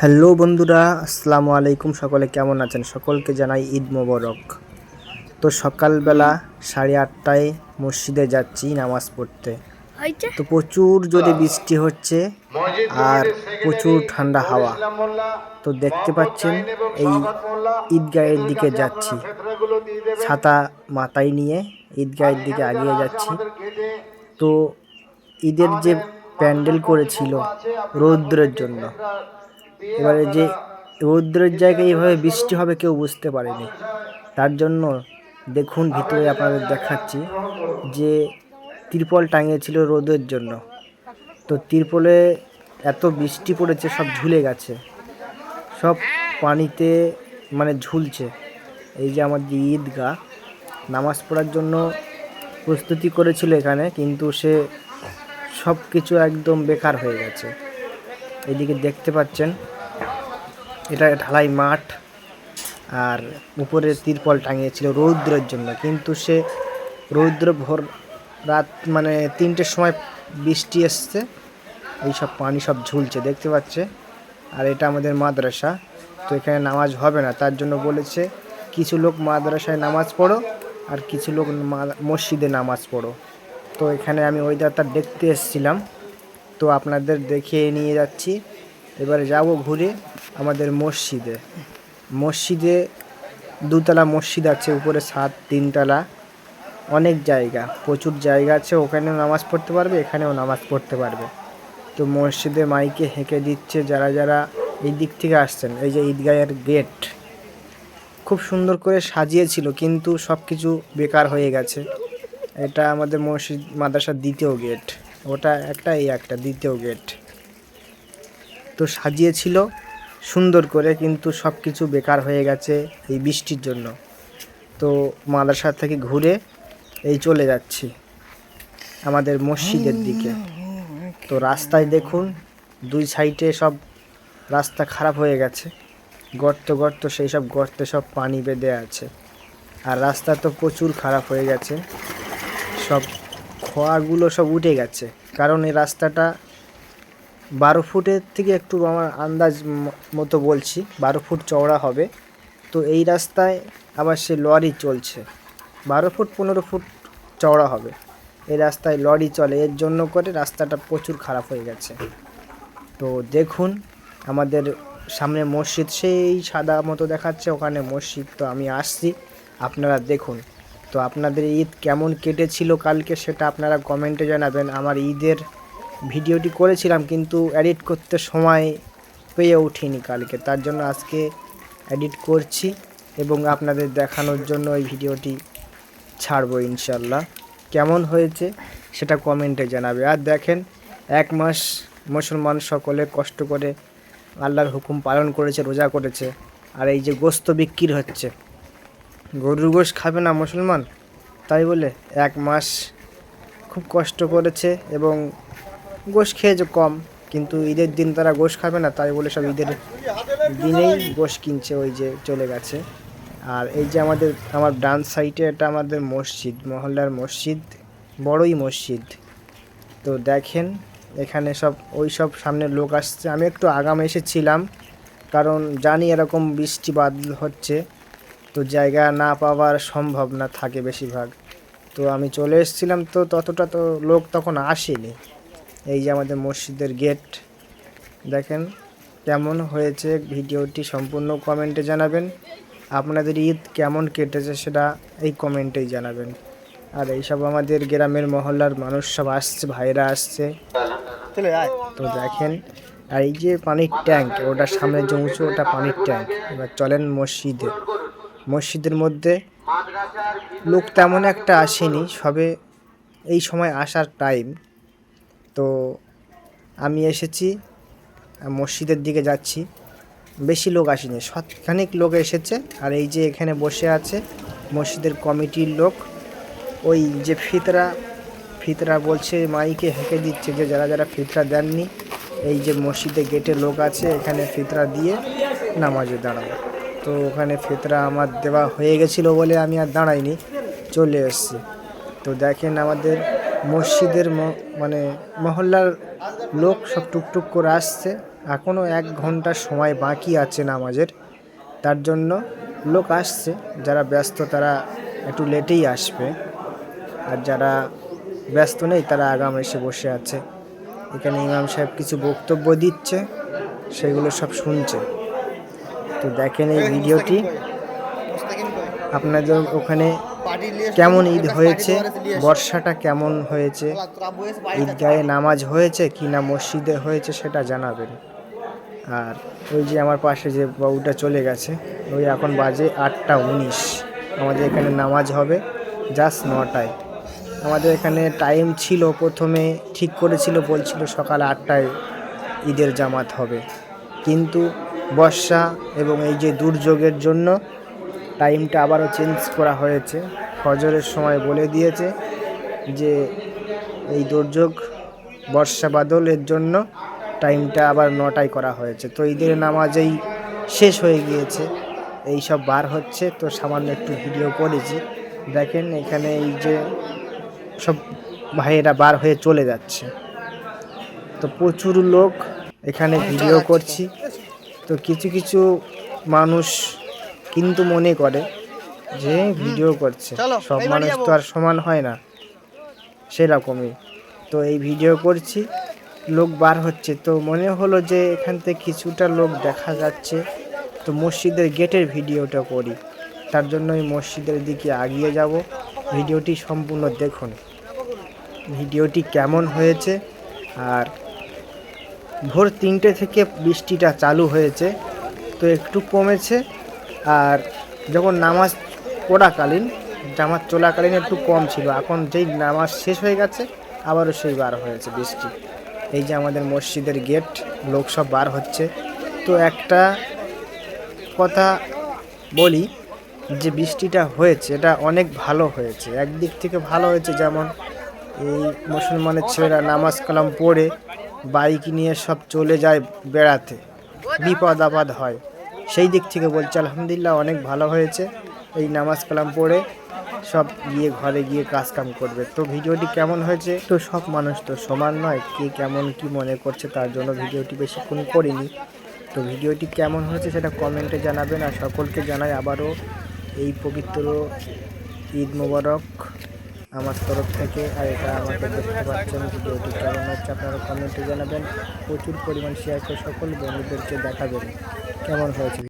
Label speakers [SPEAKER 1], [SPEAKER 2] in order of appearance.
[SPEAKER 1] Hello বন্ধুরা, আসসালামু আলাইকুম। সকলে কেমন আছেন? সকলকে জানাই ঈদ মোবারক। তো সকালবেলা 8:30টায় মসজিদে যাচ্ছি নামাজ পড়তে। তো প্রচুর জোরে বৃষ্টি হচ্ছে আর প্রচুর ঠান্ডা হাওয়া। তো দেখতে পাচ্ছেন এই ঈদগাহের দিকে যাচ্ছি, ছাতা মাথায় নিয়ে ঈদগাহের দিকে এগিয়ে যাচ্ছি। তো ঈদের যে প্যান্ডেল করেছিল রৌদ্রের জন্য, এবারে যে রৌদ্রের জায়গায় এইভাবে বৃষ্টি হবে কেউ বুঝতে পারেনি। তার জন্য দেখুন ভিতরে আপনাদের দেখাচ্ছি যে তিরপল টাঙিয়েছিল রোদের জন্য। তো তিরপলে এত বৃষ্টি পড়েছে, সব ঝুলে গেছে, সব পানিতে মানে ঝুলছে। এই যে আমাদের ঈদগাহ, নামাজ পড়ার জন্য প্রস্তুতি করেছিল এখানে, কিন্তু সে সব কিছু একদম বেকার হয়ে গেছে। এদিকে দেখতে পাচ্ছেন এটা ঢালাই মাঠ, আর উপরে তিরপল টাঙিয়েছিল রৌদ্রের জন্য, কিন্তু সে রৌদ্র ভোর রাত মানে 3টের সময় বৃষ্টি এসছে, এই সব পানি সব ঝুলছে দেখতে পাচ্ছে। আর এটা আমাদের মাদ্রাসা, তো এখানে নামাজ হবে না, তার জন্য বলেছে কিছু লোক মাদ্রাসায় নামাজ পড়ো আর কিছু লোক মসজিদে নামাজ পড়ো। তো এখানে আমি ওয়েদারটা দেখতে এসেছিলাম, তো আপনাদের দেখিয়ে নিয়ে যাচ্ছি। এবারে যাব ঘুরে আমাদের মসজিদে। মসজিদে দুতলা মসজিদ আছে, উপরে 3 তলা, অনেক জায়গা, প্রচুর জায়গা আছে। ওখানেও নামাজ পড়তে পারবে, এখানেও নামাজ পড়তে পারবে। তো মসজিদে মাইকে হেঁকে দিচ্ছে যারা যারা এই দিক থেকে আসছেন। এই যে ঈদগাহের গেট খুব সুন্দর করে সাজিয়েছিল, কিন্তু সব কিছু বেকার হয়ে গেছে। এটা আমাদের মসজিদ মাদ্রাসার দ্বিতীয় গেট, ওটা একটা, এই একটা দ্বিতীয় গেট। তো সাজিয়েছিল সুন্দর করে, কিন্তু সব কিছু বেকার হয়ে গেছে এই বৃষ্টির জন্য। তো মাদ্রাসা থেকে ঘুরে এই চলে যাচ্ছি আমাদের মসজিদের দিকে। তো রাস্তায় দেখুন দুই সাইডে সব রাস্তা খারাপ হয়ে গেছে, গর্ত গর্ত, সেই সব গর্তে সব পানি বেঁধে আছে। আর রাস্তা তো প্রচুর খারাপ হয়ে গেছে, সব খোয়াগুলো সব উঠে গেছে, কারণ এই রাস্তাটা 12 ফুটের থেকে একটু, আমার আন্দাজ মতো বলছি 12 ফুট চওড়া হবে। তো এই রাস্তায় আবার সে লরি চলছে, 12 ফুট 15 ফুট চওড়া হবে। এই রাস্তায় লরি চলে, এর জন্য করে রাস্তাটা প্রচুর খারাপ হয়ে গেছে। তো দেখুন আমাদের সামনে মসজিদ, সেই সাদা মতো দেখাচ্ছে, ওখানে মসজিদ। তো আমি আসছি, আপনারা দেখুন। তো আপনাদের ঈদ কেমন কেটেছিল কালকে, সেটা আপনারা কমেন্টে জানাবেন। আমার ঈদের ভিডিওটি করেছিলাম, কিন্তু এডিট করতে সময় পেয়ে উঠিনি কালকে, তার জন্য আজকে এডিট করছি এবং আপনাদের দেখানোর জন্য এই ভিডিওটি ছাড়বো ইনশাল্লাহ। কেমন হয়েছে সেটা কমেন্টে জানাবে। আর দেখেন, 1 মাস মুসলমান সকলে কষ্ট করে আল্লাহর হুকুম পালন করেছে, রোজা করেছে, আর এই যে গোস্ত বিক্রি হচ্ছে, গরুর গোশ খাবে না মুসলমান, তাই বলে 1 মাস খুব কষ্ট করেছে এবং গোশ খেয়েছে কম, কিন্তু ঈদের দিন তারা গোশ খাবে না, তাই বলে সব ঈদের দিনেই গোশ কিনছে, ওই যে চলে গেছে। আর এই যে আমার ডান সাইডে, এটা আমাদের মসজিদ, মহল্লার মসজিদ, বড়ই মসজিদ। তো দেখেন এখানে সব ওই সব সামনে লোক আসছে। আমি একটু আগাম এসেছিলাম, কারণ জানি এরকম বৃষ্টি বাদল হচ্ছে, তো জায়গা না পাওয়ার সম্ভব না থাকে বেশিরভাগ। তো আমি চলে এসেছিলাম, তো ততটা তো লোক তখন আসেনি। এই যে আমাদের মসজিদের গেট, দেখেন কেমন হয়েছে। ভিডিওটি সম্পূর্ণ কমেন্টে জানাবেন। আপনাদের ঈদ কেমন কেটেছে সেটা এই কমেন্টেই জানাবেন। আর এইসব আমাদের গ্রামের মহল্লার মানুষ সব আসছে, ভাইরা আসছে। তো দেখেন, আর এই যে পানির ট্যাঙ্ক, ওটা সামনে যে উঁচু, ওটা পানির ট্যাঙ্ক। এবার চলেন মসজিদে। মসজিদের মধ্যে লোক তেমন একটা আসেনি, সবে এই সময় আসার টাইম। তো আমি এসেছি, মসজিদের দিকে যাচ্ছি, বেশি লোক আসেনি, শতখানেক লোক এসেছে। আর এই যে এখানে বসে আছে মসজিদের কমিটির লোক, ওই যে ফিতরা বলছে, মাইকে হেঁকে দিচ্ছে যে যারা যারা ফিতরা দেননি, এই যে মসজিদে গেটে লোক আছে, এখানে ফিতরা দিয়ে নামাজে দাঁড়াবো। তো ওখানে ফিতরা আমার দেওয়া হয়ে গেছিলো বলে আমি আর দাঁড়াইনি, চলে এসেছি। তো দেখেন আমাদের মসজিদের মানে মহল্লার লোক সব টুকটুক করে আসছে, এখনও 1 ঘন্টা সময় বাকি আছে নামাজের, তার জন্য লোক আসছে। যারা ব্যস্ত তারা একটু লেটেই আসবে, আর যারা ব্যস্ত নেই তারা আগাম এসে বসে আছে। এখানে ইমাম সাহেব কিছু বক্তব্য দিচ্ছে, সেগুলো সব শুনছে। তো দেখেন এই ভিডিওটি। আপনাদের ওখানে কেমন ঈদ হয়েছে, বর্ষাটা কেমন হয়েছে, ঈদগাহে নামাজ হয়েছে কি না মসজিদে হয়েছে সেটা জানাবেন। আর ওই যে আমার পাশে যে বাবুটা চলে গেছে, ওই এখন বাজে 8:19। আমাদের এখানে নামাজ হবে জাস্ট 9টায়। আমাদের এখানে টাইম ছিল, প্রথমে ঠিক করেছিল, বলছিল সকাল 8টায় ঈদের জামাত হবে, কিন্তু বর্ষা এবং এই যে দুর্যোগের জন্য টাইমটা আবারও চেঞ্জ করা হয়েছে। ফজরের সময় বলে দিয়েছে যে এই দুর্যোগ বর্ষা বাদলের জন্য টাইমটা আবার 9টায় করা হয়েছে। তো ঈদের নামাজেই শেষ হয়ে গিয়েছে, এই সব বার হচ্ছে। তো সামান্য একটু ভিডিও করেছি, দেখেন এখানে এই যে সব ভাইয়েরা বার হয়ে চলে যাচ্ছে। তো প্রচুর লোক এখানে ভিডিও করছি। তো কিছু কিছু মানুষ কিন্তু মনে করে যে ভিডিও করছে, সব মানুষ তো আর সমান হয় না, সেরকমই। তো এই ভিডিও করছি, লোক বার হচ্ছে, তো মনে হলো যে এখান থেকে কিছুটা লোক দেখা যাচ্ছে, তো মসজিদের গেটের ভিডিওটা করি। তার জন্য এই মসজিদের দিকে এগিয়ে যাব। ভিডিওটি সম্পূর্ণ দেখুন, ভিডিওটি কেমন হয়েছে। আর ভোর 3টে থেকে বৃষ্টিটা চালু হয়েছে, তো একটু কমেছে। আর যখন নামাজ পড়াকালীন, জামাত চলাকালীন একটু কম ছিল, এখন যেই নামাজ শেষ হয়ে গেছে আবারও সেই বার হয়েছে বৃষ্টি। এই যে আমাদের মসজিদের গেট, লোক সব বার হচ্ছে। তো একটা কথা বলি, যে বৃষ্টিটা হয়েছে এটা অনেক ভালো হয়েছে। একদিক থেকে ভালো হয়েছে, যেমন এই মুসলমানের ছেলেরা নামাজ কালাম পড়ে বাইক নিয়ে সব চলে যায় বেড়াতে, বিপদ আপদ হয়, সেই দিক থেকে বলছে আলহামদুলিল্লাহ অনেক ভালো হয়েছে। এই নামাজ কালাম পড়ে সব গিয়ে ঘরে গিয়ে কাজ কাম করবে। তো ভিডিওটি কেমন হয়েছে, তো সব মানুষ তো সমান নয়, কে কেমন কি মনে করছে, তার জন্য ভিডিওটি বেশিক্ষণ করিনি। তো ভিডিওটি কেমন হয়েছে সেটা কমেন্টে জানাবেন। আর সকলকে জানাই আবারও এই পবিত্র ঈদ মোবারক আমার তরফ থেকে। আর এটা আমাকে দেখতে পাচ্ছেন, ভিডিওটি কেমন হচ্ছে আপনারা কমেন্টে জানাবেন। প্রচুর পরিমাণ শেয়ার করে সকল বন্ধুদেরকে দেখাবেন কেমন হয়েছে।